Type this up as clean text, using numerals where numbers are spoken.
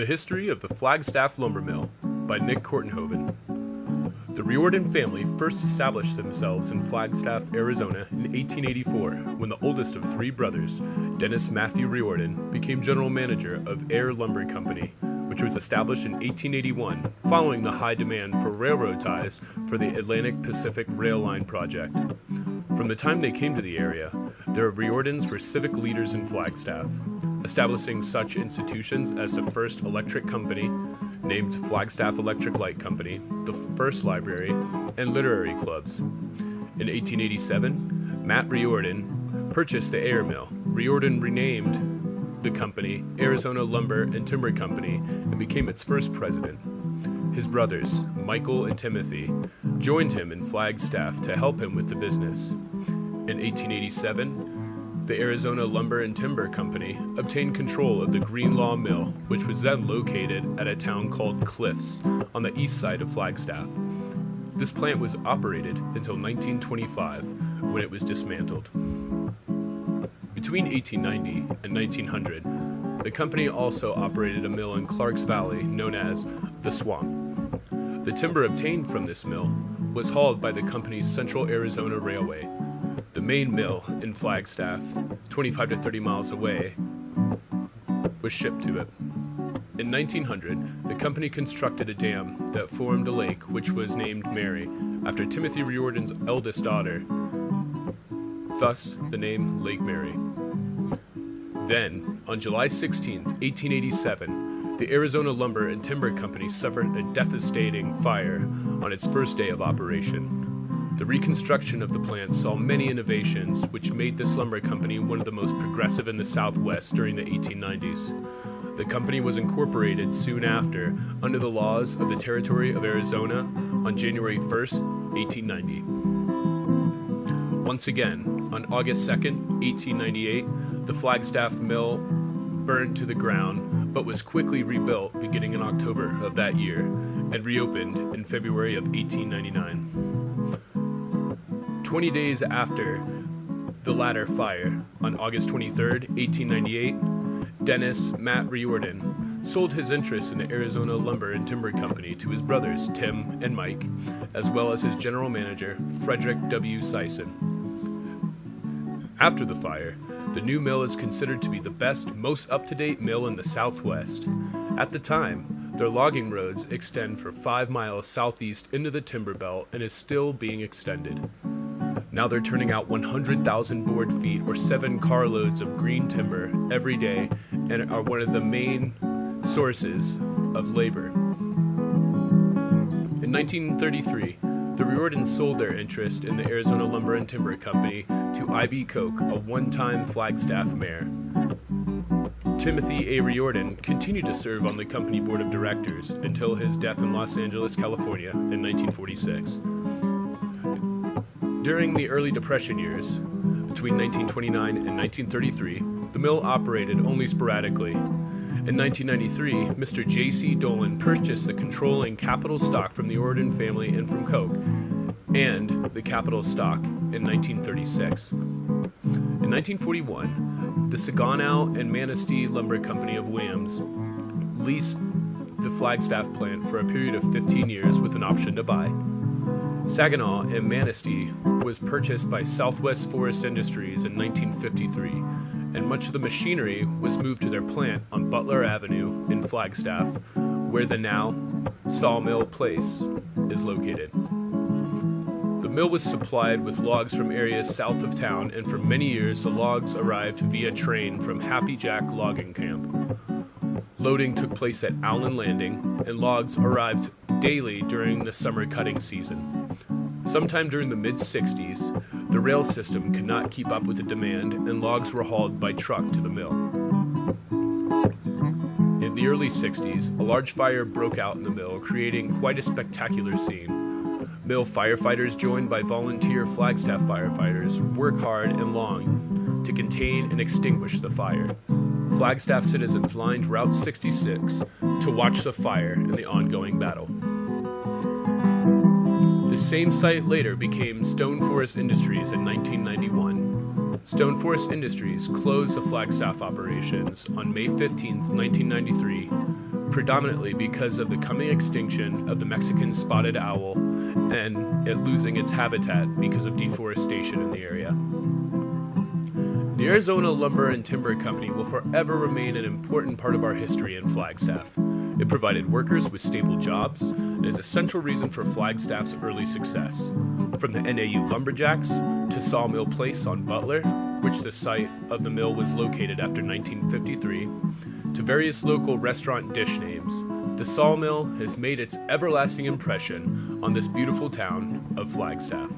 The History of the Flagstaff Lumber Mill by Nick Kortenhoven. The Riordan family first established themselves in Flagstaff, Arizona in 1884 when the oldest of three brothers, Dennis Matthew Riordan, became general manager of Air Lumber Company, which was established in 1881 following the high demand for railroad ties for the Atlantic Pacific Rail Line project. From the time they came to the area, the Riordans were civic leaders in Flagstaff, establishing such institutions as the first electric company, named Flagstaff Electric Light Company, the first library, and literary clubs. In 1887, Matt Riordan purchased the Air Mill. Riordan renamed the company Arizona Lumber and Timber Company and became its first president. His brothers, Michael and Timothy, joined him in Flagstaff to help him with the business. In 1887, the Arizona Lumber and Timber Company obtained control of the Greenlaw Mill, which was then located at a town called Cliffs on the east side of Flagstaff. This plant was operated until 1925, when it was dismantled. Between 1890 and 1900, the company also operated a mill in Clarks Valley known as the Swamp. The timber obtained from this mill was hauled by the company's Central Arizona Railway. The main mill in Flagstaff, 25 to 30 miles away, was shipped to it. In 1900, the company constructed a dam that formed a lake which was named Mary, after Timothy Riordan's eldest daughter, thus the name Lake Mary. Then, on July 16, 1887, the Arizona Lumber and Timber Company suffered a devastating fire on its first day of operation. The reconstruction of the plant saw many innovations, which made this lumber company one of the most progressive in the Southwest during the 1890s. The company was incorporated soon after under the laws of the Territory of Arizona on January 1st, 1890. Once again, on August 2nd, 1898, the Flagstaff Mill burned to the ground, but was quickly rebuilt beginning in October of that year and reopened in February of 1899. 20 days after the latter fire, on August 23, 1898, Dennis Matt Riordan sold his interest in the Arizona Lumber and Timber Company to his brothers Tim and Mike, as well as his general manager, Frederick W. Sison. After the fire, the new mill is considered to be the best, most up-to-date mill in the Southwest. At the time, their logging roads extend for 5 miles southeast into the timber belt and is still being extended. Now they're turning out 100,000 board feet or 7 carloads of green timber every day and are one of the main sources of labor. In 1933, the Riordans sold their interest in the Arizona Lumber and Timber Company to I.B. Koch, a one-time Flagstaff mayor. Timothy A. Riordan continued to serve on the company board of directors until his death in Los Angeles, California in 1946. During the early Depression years, between 1929 and 1933, the mill operated only sporadically. In 1993, Mr. J.C. Dolan purchased the controlling capital stock from the Riordan family and from Koch, and the capital stock in 1936. In 1941, the Saginaw and Manistee Lumber Company of Williams leased the Flagstaff plant for a period of 15 years with an option to buy. Saginaw and Manistee was purchased by Southwest Forest Industries in 1953, and much of the machinery was moved to their plant on Butler Avenue in Flagstaff, where the now Sawmill Place is located. The mill was supplied with logs from areas south of town, and for many years the logs arrived via train from Happy Jack Logging Camp. Loading took place at Allen Landing, and logs arrived daily during the summer cutting season. Sometime during the mid-60s, the rail system could not keep up with the demand, and logs were hauled by truck to the mill. In the early 60s, a large fire broke out in the mill, creating quite a spectacular scene. Mill firefighters, joined by volunteer Flagstaff firefighters, worked hard and long to contain and extinguish the fire. Flagstaff citizens lined Route 66 to watch the fire and the ongoing battle. The same site later became Stone Forest Industries in 1991. Stone Forest Industries closed the Flagstaff operations on May 15, 1993, predominantly because of the coming extinction of the Mexican spotted owl and it losing its habitat because of deforestation in the area. The Arizona Lumber and Timber Company will forever remain an important part of our history in Flagstaff. It provided workers with stable jobs and is a central reason for Flagstaff's early success. From the NAU Lumberjacks to Sawmill Place on Butler, which the site of the mill was located after 1953, to various local restaurant dish names, the Sawmill has made its everlasting impression on this beautiful town of Flagstaff.